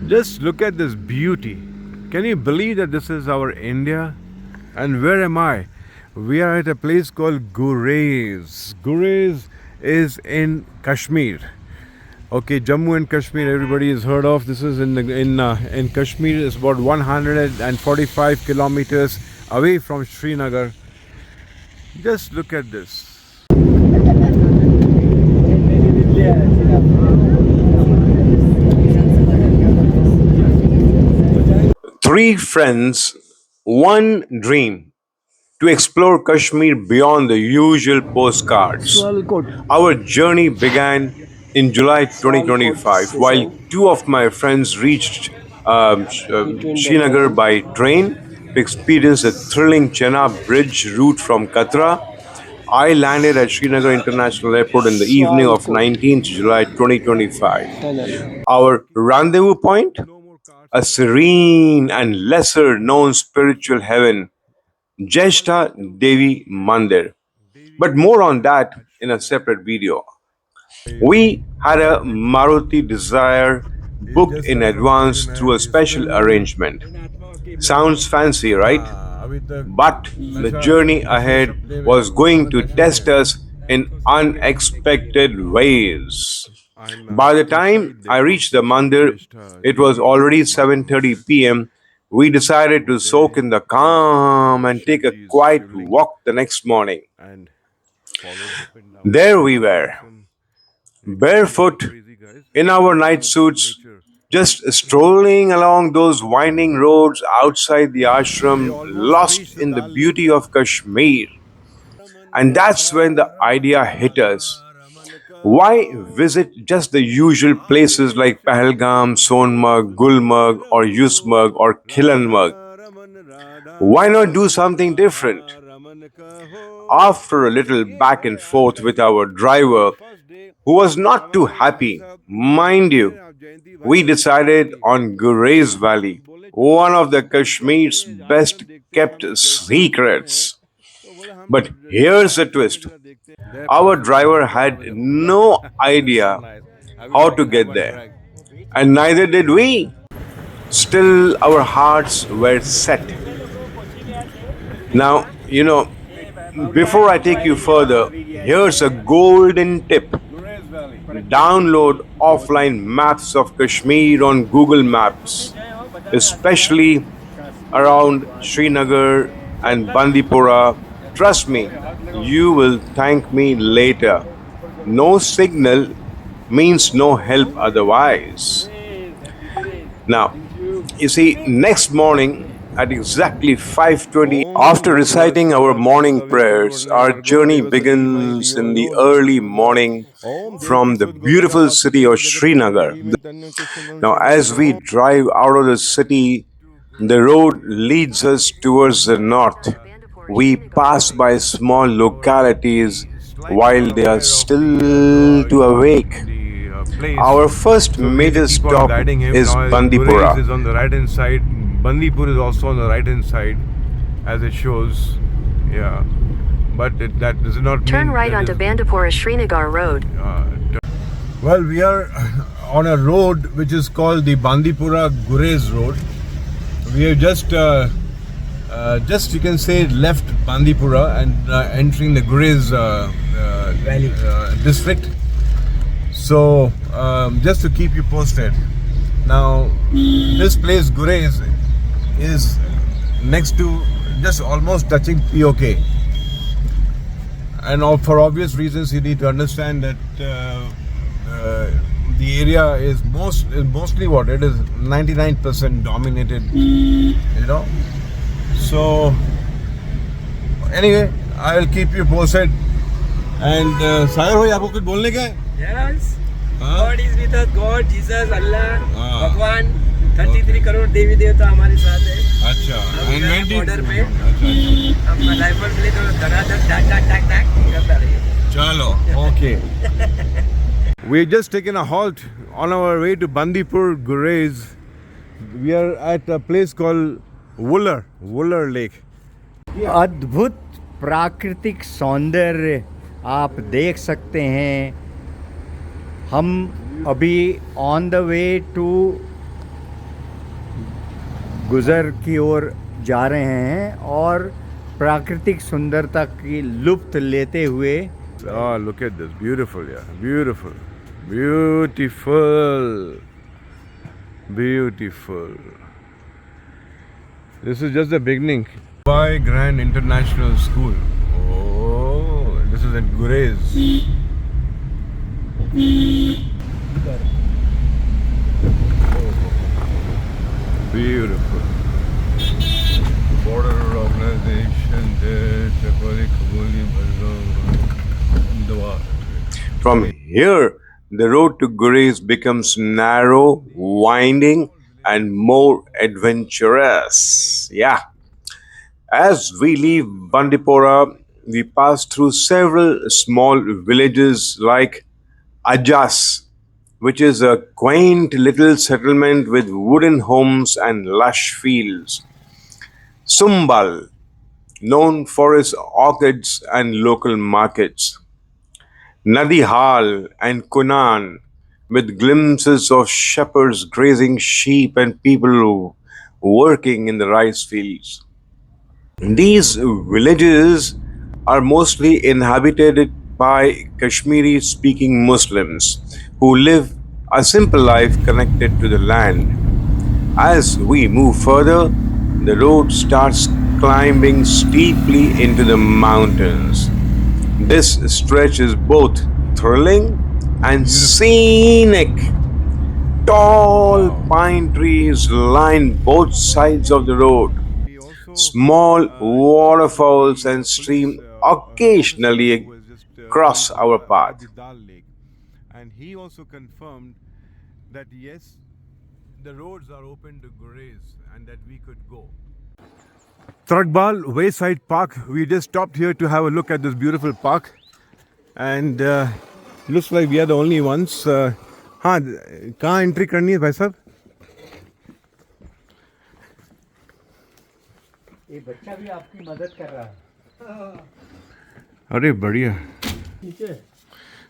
Just look at this beauty. Can you believe that this is our India? And where am I? We are at a place called Gurez. Gurez is in Kashmir. Okay, Jammu and Kashmir, everybody has heard of. This is in Kashmir. It's about 145 kilometers away from Srinagar. Just look at this. Three friends, one dream to explore Kashmir beyond the usual postcards. Our journey began in July 2025 while two of my friends reached Srinagar by train to experience the thrilling Chenab Bridge route from Katra. I landed at Srinagar International Airport in the evening of 19th July 2025. Our rendezvous point? A serene and lesser known spiritual heaven, Jeshta Devi Mandir. But more on that in a separate video. We had a Maruti Desire booked in advance through a special arrangement. Sounds fancy, right? But the journey ahead was going to test us in unexpected ways. By the time I reached the mandir, it was already 7:30 p.m. We decided to soak in the calm and take a quiet walk the next morning. There we were, barefoot in our night suits, just strolling along those winding roads outside the ashram, lost in the beauty of Kashmir. And that's when the idea hit us. Why visit just the usual places like Pahalgam, Sonmarg, Gulmarg, or Yusmarg, or Khilanmarg? Why not do something different? After a little back and forth with our driver, who was not too happy, mind you, we decided on Gurez Valley, one of the Kashmir's best kept secrets. But here's the twist. Our driver had no idea how to get there, and neither did we. Still, our hearts were set. Now, before I take you further, here's a golden tip. Download offline maps of Kashmir on Google Maps, especially around Srinagar and Bandipora. Trust me, you will thank me later. No signal means no help otherwise. Now, you see, next morning at exactly 5:20, after reciting our morning prayers, our journey begins in the early morning from the beautiful city of Srinagar. Now, as we drive out of the city, the road leads us towards the north. We pass by small localities while they are still to awake. Our first major stop is Bandipora. Is on the right hand side. Bandipur is also on the right hand side, as it shows. Yeah, but that does not turn right onto Bandipora Srinagar Road. Well, we are on a road which is called the Bandipora Gurez Road. We have just you can say left Bandipora and entering the Gurez Valley district. So just to keep you posted. Now this place Gurez is next to, just almost touching POK, and for obvious reasons you need to understand that the area is mostly what it is 99% dominated, so anyway, I will keep you posted. And Sagar bhai, aapko kuch bolne ka hai? Yes. God is with us. God, Jesus, Allah, Bhagwan, 33 crore देवी देवता हमारे साथ है. अच्छा. हम border पे. अच्छा. अपना rifle मिले तो धड़ाधड़ टक टक टक टक करता रहिए. Chalo. Okay. We just taken a halt on our way to Bandipur Gurez. We are at a place called Wuller Lake. अद्भुत प्राकृतिक सौंदर्य आप देख सकते हैं. हम अभी ऑन द वे टू गुज़र की ओर जा रहे हैं और प्राकृतिक सुंदरता की लुत्फ़ लेते हुए। Oh, look at this. Beautiful, yeah. Beautiful. Beautiful. Beautiful. This is just the beginning. Dubai Grand International School. Oh, this is at Gurez. Beautiful. Border organization there. From here, the road to Gurez becomes narrow, winding, and more adventurous. Yeah. As we leave Bandipora, we pass through several small villages like Ajas, which is a quaint little settlement with wooden homes and lush fields. Sumbal, known for its orchids and local markets. Nadihal and Kunan, with glimpses of shepherds grazing sheep and people working in the rice fields. These villages are mostly inhabited by Kashmiri speaking Muslims who live a simple life connected to the land. As we move further, the road starts climbing steeply into the mountains. This stretch is both thrilling and scenic. Tall pine trees line both sides of the road. Small waterfalls and streams occasionally cross our path. And he also confirmed that yes, the roads are open to Gurez and that we could go. Trakbal Wayside Park. We just stopped here to have a look at this beautiful park, and looks like we are the only ones. हाँ, कहाँ entry करनी है भाई साहब? ये बच्चा भी आपकी मदद कर रहा है। अरे बढ़िया.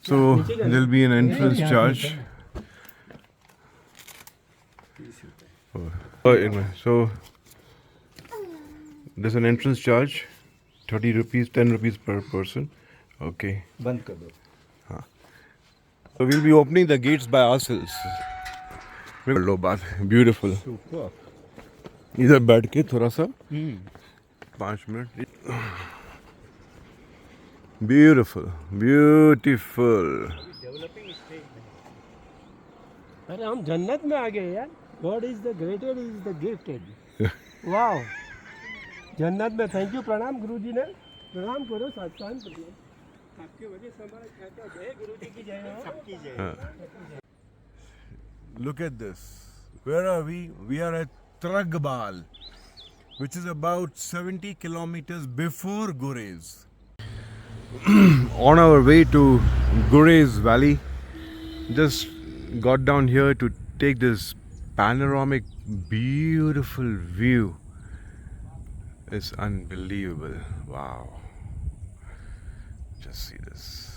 So there'll be an entrance charge. So there's an entrance charge, 30 rupees, 10 rupees per person. Okay. बंद कर दो। So we'll be opening the gates by ourselves. लो बात, beautiful. इधर बैठ के थोड़ा सा 5 मिनट. Beautiful, beautiful. अरे हम जन्नत में आ गए यार. God is the greater, is the gifted. Wow. जन्नत में. Thank you. प्रणाम गुरुजी ने. प्रणाम करो. साष्टांग प्रणाम. आपके वजह से हमारा कहता जय गुरुजी की जय हो. सबकी जय. Look at this. Where are we? We are at Tragbal, which is about 70 kilometers before Gurez. On our way to Gurez Valley, just got down here to take this panoramic, beautiful view. It's unbelievable. Wow. Just see this.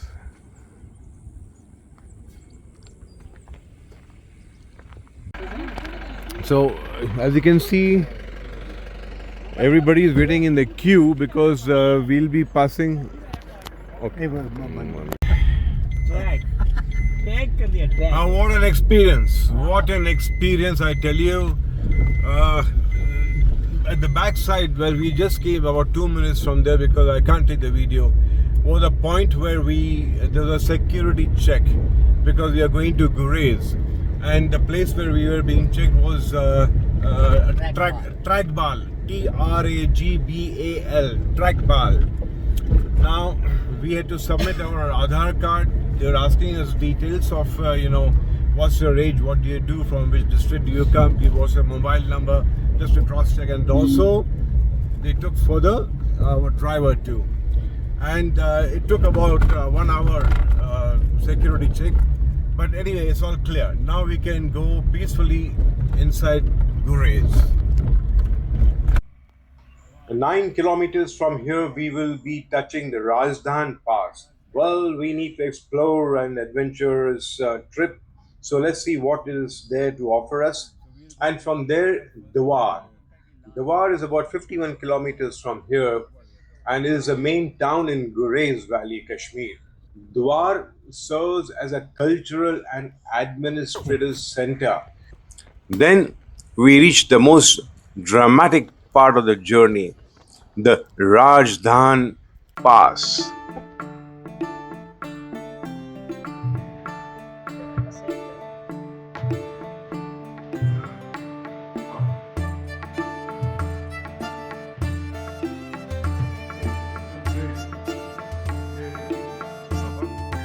So, as you can see, everybody is waiting in the queue because we'll be passing. Okay. Track. Track कर दिया. Track. What an experience! What an experience! I tell you. At the back side, where we just came about 2 minutes from there because I can't take the video, was a point where there was a security check because we are going to Gurez, and the place where we were being checked was Tragbal, Tragbal, Tragbal. Now we had to submit our Aadhaar card. They were asking us details of what's your age, what do you do, from which district do you come, give us a mobile number just to cross check, and also they took further our driver too, and it took about 1 hour security check, but anyway it's all clear. Now we can go peacefully inside Gurez. 9 kilometers from here we will be touching the Rajdhan Pass. Well, we need to explore an adventurous trip, so let's see what is there to offer us. And from there, Diwar. Dwar is about 51 kilometers from here and is the main town in Gurez Valley, Kashmir. Dwar serves as a cultural and administrative center. Then we reach the most dramatic part of the journey, the Rajdhan Pass.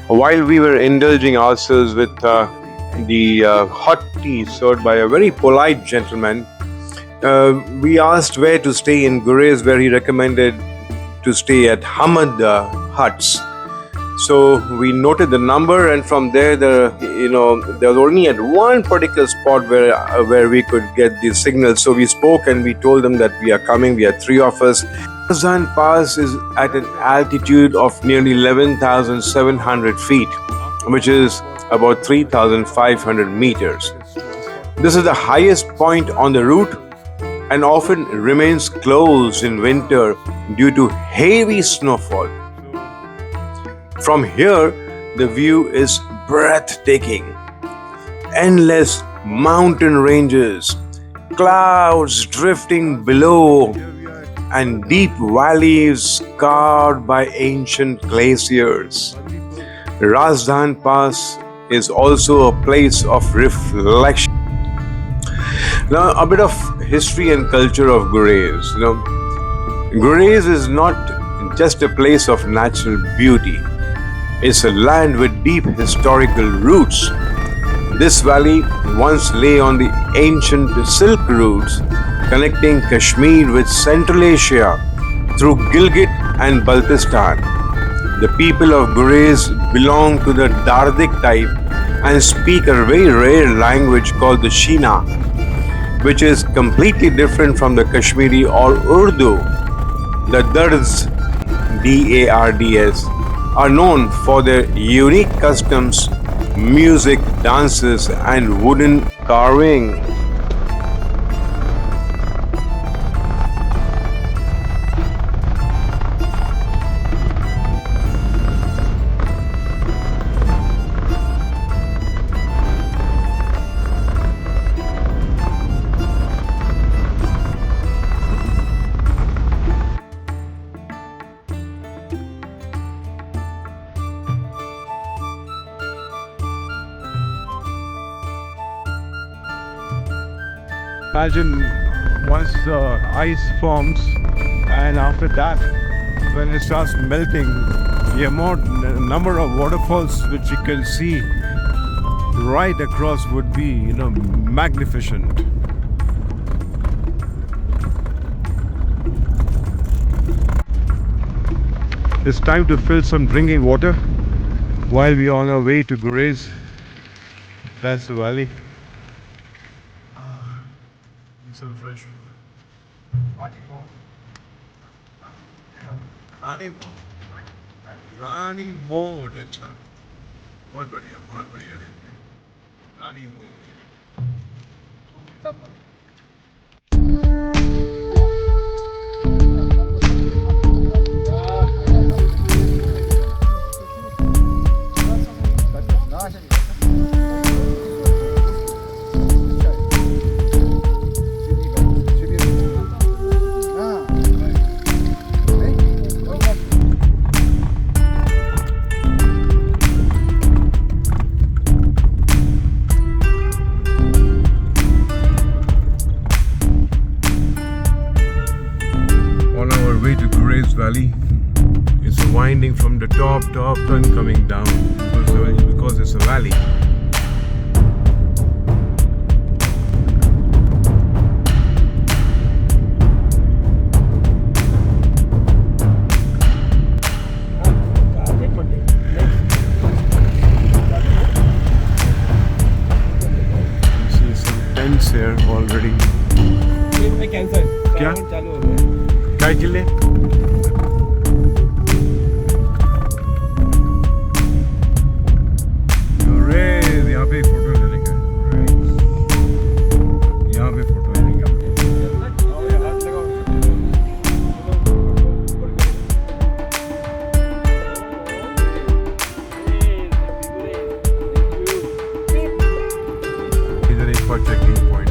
While we were indulging ourselves with the hot tea served by a very polite gentleman, we asked where to stay in Gurez, where he recommended to stay at Hamad Huts. So we noted the number, and from there, there was only at one particular spot where we could get the signal. So we spoke and we told them that we are coming. We are three of us. Razdan Pass is at an altitude of nearly 11,700 feet, which is about 3,500 meters. This is the highest point on the route and often remains closed in winter due to heavy snowfall. From here, the view is breathtaking. Endless mountain ranges, clouds drifting below, and deep valleys carved by ancient glaciers. Rajdhan Pass is also a place of reflection. Now, a bit of history and culture of Gurez. Gurez is not just a place of natural beauty. It's a land with deep historical roots. This valley once lay on the ancient Silk routes connecting Kashmir with Central Asia through Gilgit and Baltistan. The people of Gurez belong to the Dardik type and speak a very rare language called the Shina, which is completely different from the Kashmiri or Urdu. The Dards, Dards, are known for their unique customs, music, dances, and wooden carving. Imagine once the ice forms, and after that, when it starts melting, the number of waterfalls which you can see right across would be, magnificent. It's time to fill some drinking water while we are on our way to Gurez. That's the valley. Some fresh Rani mode अच्छा बहुत बढ़िया रानी mode Valley. It's winding from the top and coming down because it's a valley. You see some tents here already. क्या क्या के लिए यहाँ पे photo ले लेंगे यहाँ पे फोटो ले लेंगे our checking point.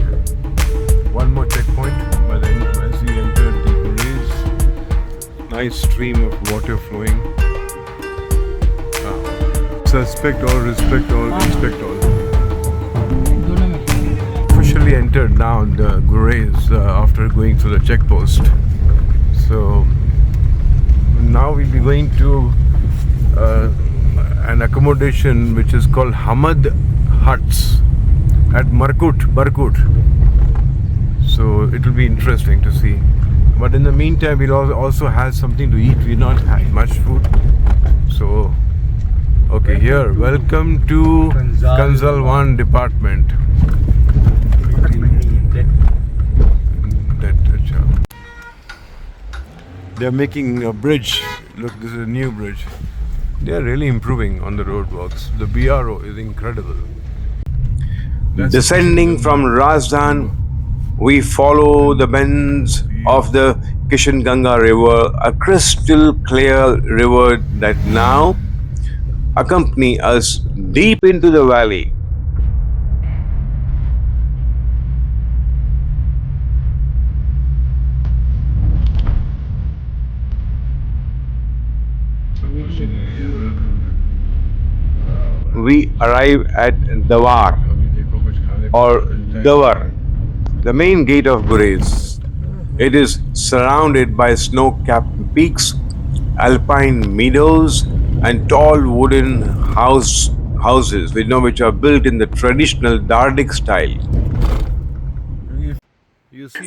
One more checkpoint, but then as we enter the Gurez, nice stream of water flowing. Suspect all, respect all, respect all. Officially entered now the Gurez after going through the check post. So now we'll be going to an accommodation which is called Hamad Huts at Barkut. So it will be interesting to see. But in the meantime, we'll also have something to eat. We've not had much food. So, okay, here, welcome to Kanzalwan department. They're making a bridge. Look, this is a new bridge. They're really improving on the roadworks. The BRO is incredible. Descending from Rajdan, we follow the bends of the Kishanganga River, a crystal clear river that now accompany us deep into the valley. We arrive at Dawar or Dawar, the main gate of Gurez. It is surrounded by snow-capped peaks, alpine meadows, and tall wooden houses, which are built in the traditional Dardic style.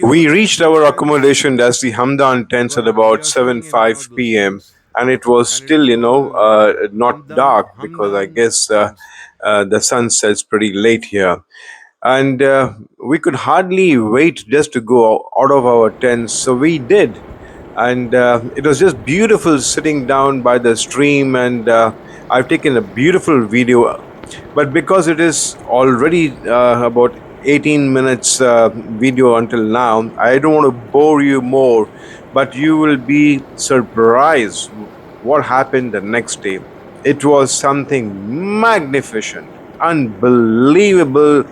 We reached our accommodation as the Hamdan tents at about 7:05 p.m. and it was still, not dark because I guess the sun sets pretty late here. And we could hardly wait just to go out of our tents, so we did. And it was just beautiful sitting down by the stream, and I've taken a beautiful video. But because it is already about 18 minutes video until now, I don't want to bore you more, but you will be surprised what happened the next day. It was something magnificent, unbelievable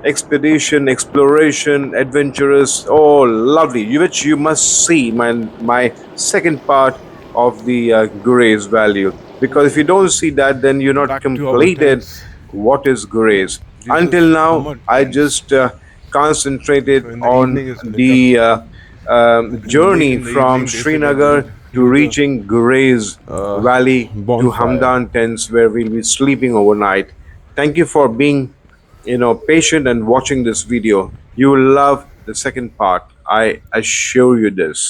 expedition, exploration, adventurous, oh lovely, which you must see my second part of the Gurez Valley, because if you don't see that, then you're not Back to our completed tents. what is Gurez. These Until are now, Hamad I tents. just concentrated So in the on evening it's lit the up. journey In the from evening, they said Srinagar that to reaching Gurez Valley to bonfire. Hamdan tents, where we'll be sleeping overnight. Thank you for being, patient and watching this video. You will love the second part. I assure you this.